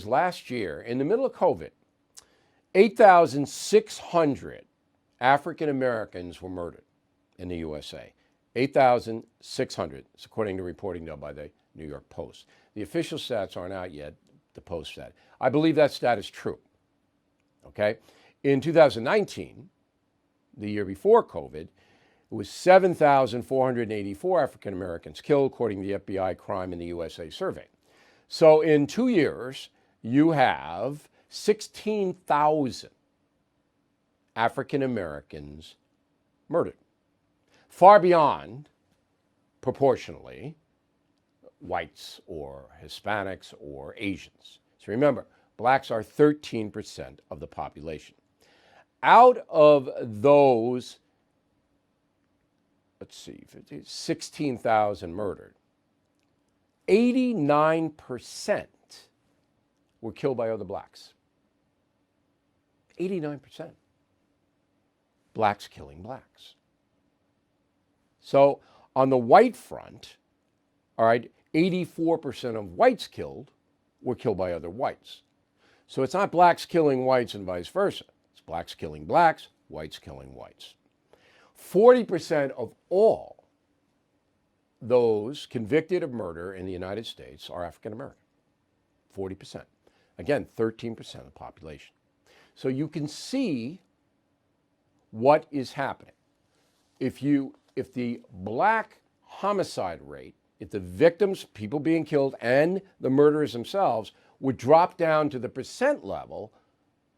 Last year, in the middle of COVID, 8,600 African Americans were murdered in the USA. 8,600, according to reporting done by the New York Post. The official stats aren't out yet, the Post stat. I believe that stat is true. Okay? In 2019, the year before COVID, it was 7,484 African Americans killed, according to the FBI Crime in the USA survey. So in 2 years, you have 16,000 African Americans murdered, far beyond, proportionally, whites or Hispanics or Asians. So remember, blacks are 13% of the population. Out of those, 16,000 murdered, 89% were killed by other blacks. 89%. Blacks killing blacks. So on the white front, all right, 84% of whites killed were killed by other whites. So it's not blacks killing whites and vice versa. It's blacks killing blacks, whites killing whites. 40% of all those convicted of murder in the United States are African American. 40%. Again, 13% of the population. So you can see what is happening. If the black homicide rate, if the victims, people being killed, and the murderers themselves would drop down to the percent level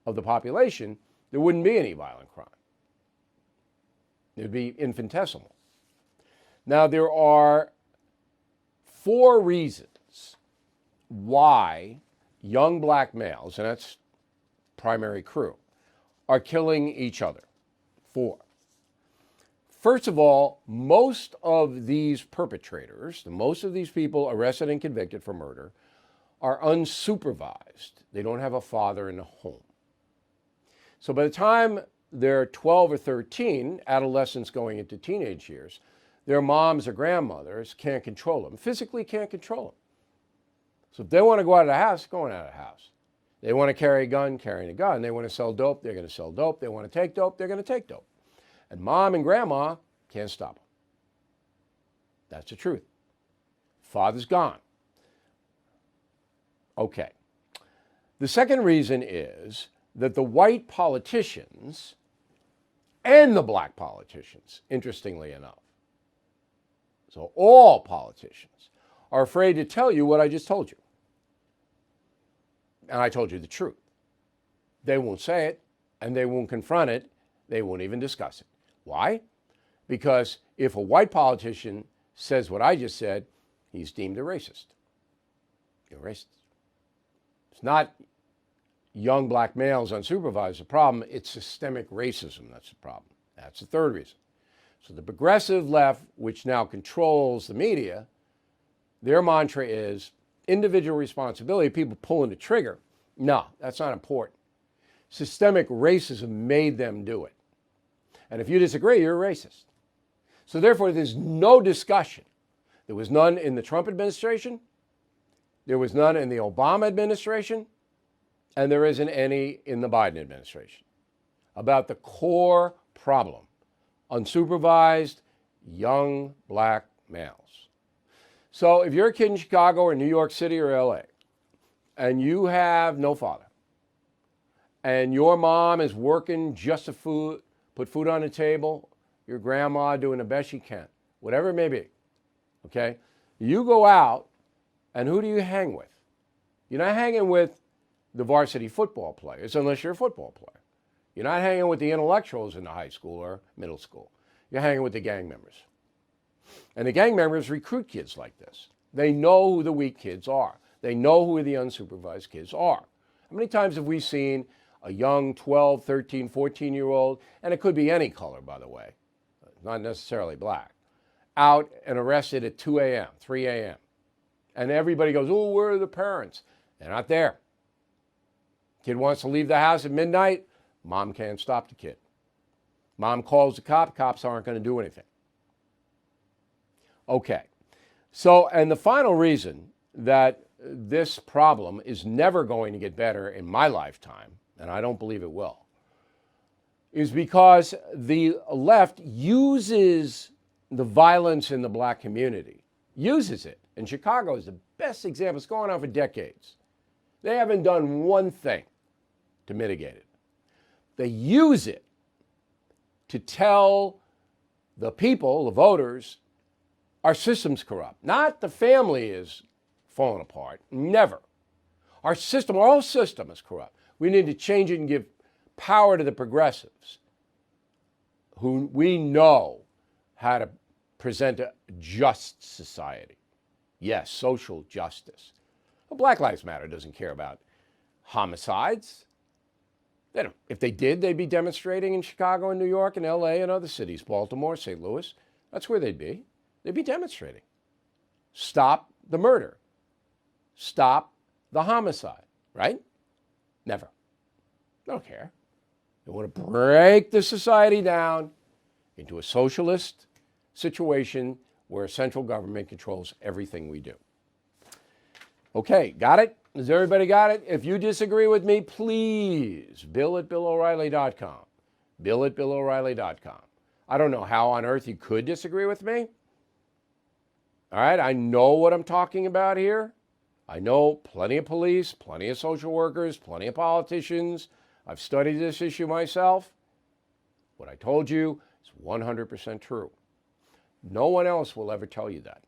of the population, there wouldn't be any violent crime. It would be infinitesimal. Now, there are 4 reasons why young black males, and that's primary crew, are killing each other. 4. First of all, most of these perpetrators, most of these people arrested and convicted for murder, are unsupervised. They don't have a father in the home. So by the time they're 12 or 13, adolescents going into teenage years, their moms or grandmothers can't control them, physically can't control them. So if they want to go out of the house, going out of the house. They want to carry a gun, carrying a gun. They want to sell dope, they're going to sell dope. They want to take dope, they're going to take dope. And mom and grandma can't stop them. That's the truth. Father's gone. Okay. The second reason is that the white politicians and the black politicians, interestingly enough, so all politicians, are afraid to tell you what I just told you. And I told you the truth. They won't say it, and they won't confront it. They won't even discuss it. Why? Because if a white politician says what I just said, he's deemed a racist. You're racist. It's not young black males unsupervised the problem, it's systemic racism that's the problem. That's the third reason. So the progressive left, which now controls the media, their mantra is individual responsibility, people pulling the trigger. No, that's not important. Systemic racism made them do it. And if you disagree, you're a racist. So therefore, there's no discussion. There was none in the Trump administration. There was none in the Obama administration. And there isn't any in the Biden administration about the core problem: unsupervised young black males. So if you're a kid in Chicago or New York City or LA and you have no father and your mom is working just to put food on the table, your grandma doing the best she can, whatever it may be, okay? You go out and who do you hang with? You're not hanging with the varsity football players unless you're a football player. You're not hanging with the intellectuals in the high school or middle school. You're hanging with the gang members. And the gang members recruit kids like this. They know who the weak kids are. They know who the unsupervised kids are. How many times have we seen a young 12, 13, 14-year-old, and it could be any color, by the way, not necessarily black, out and arrested at 2 a.m., 3 a.m. And everybody goes, oh, where are the parents? They're not there. Kid wants to leave the house at midnight. Mom can't stop the kid. Mom calls the cops aren't going to do anything. Okay. So, and the final reason that this problem is never going to get better in my lifetime, and I don't believe it will, is because the left uses the violence in the black community, uses it. And Chicago is the best example. It's going on for decades. They haven't done one thing to mitigate it. They use it to tell the people, the voters, our system's corrupt. Not the family is falling apart. Never. Our system, our whole system is corrupt. We need to change it and give power to the progressives who we know how to present a just society. Yes, social justice. Well, Black Lives Matter doesn't care about homicides. They don't. If they did, they'd be demonstrating in Chicago and New York and LA and other cities, Baltimore, St. Louis. That's where they'd be. They'd be demonstrating. Stop the murder. Stop the homicide, right? Never. They don't care. They want to break the society down into a socialist situation where central government controls everything we do. Okay, got it? Has everybody got it? If you disagree with me, please, bill@BillO'Reilly.com. Bill@BillO'Reilly.com. I don't know how on earth you could disagree with me. All right, I know what I'm talking about here. I know plenty of police, plenty of social workers, plenty of politicians. I've studied this issue myself. What I told you is 100% true. No one else will ever tell you that.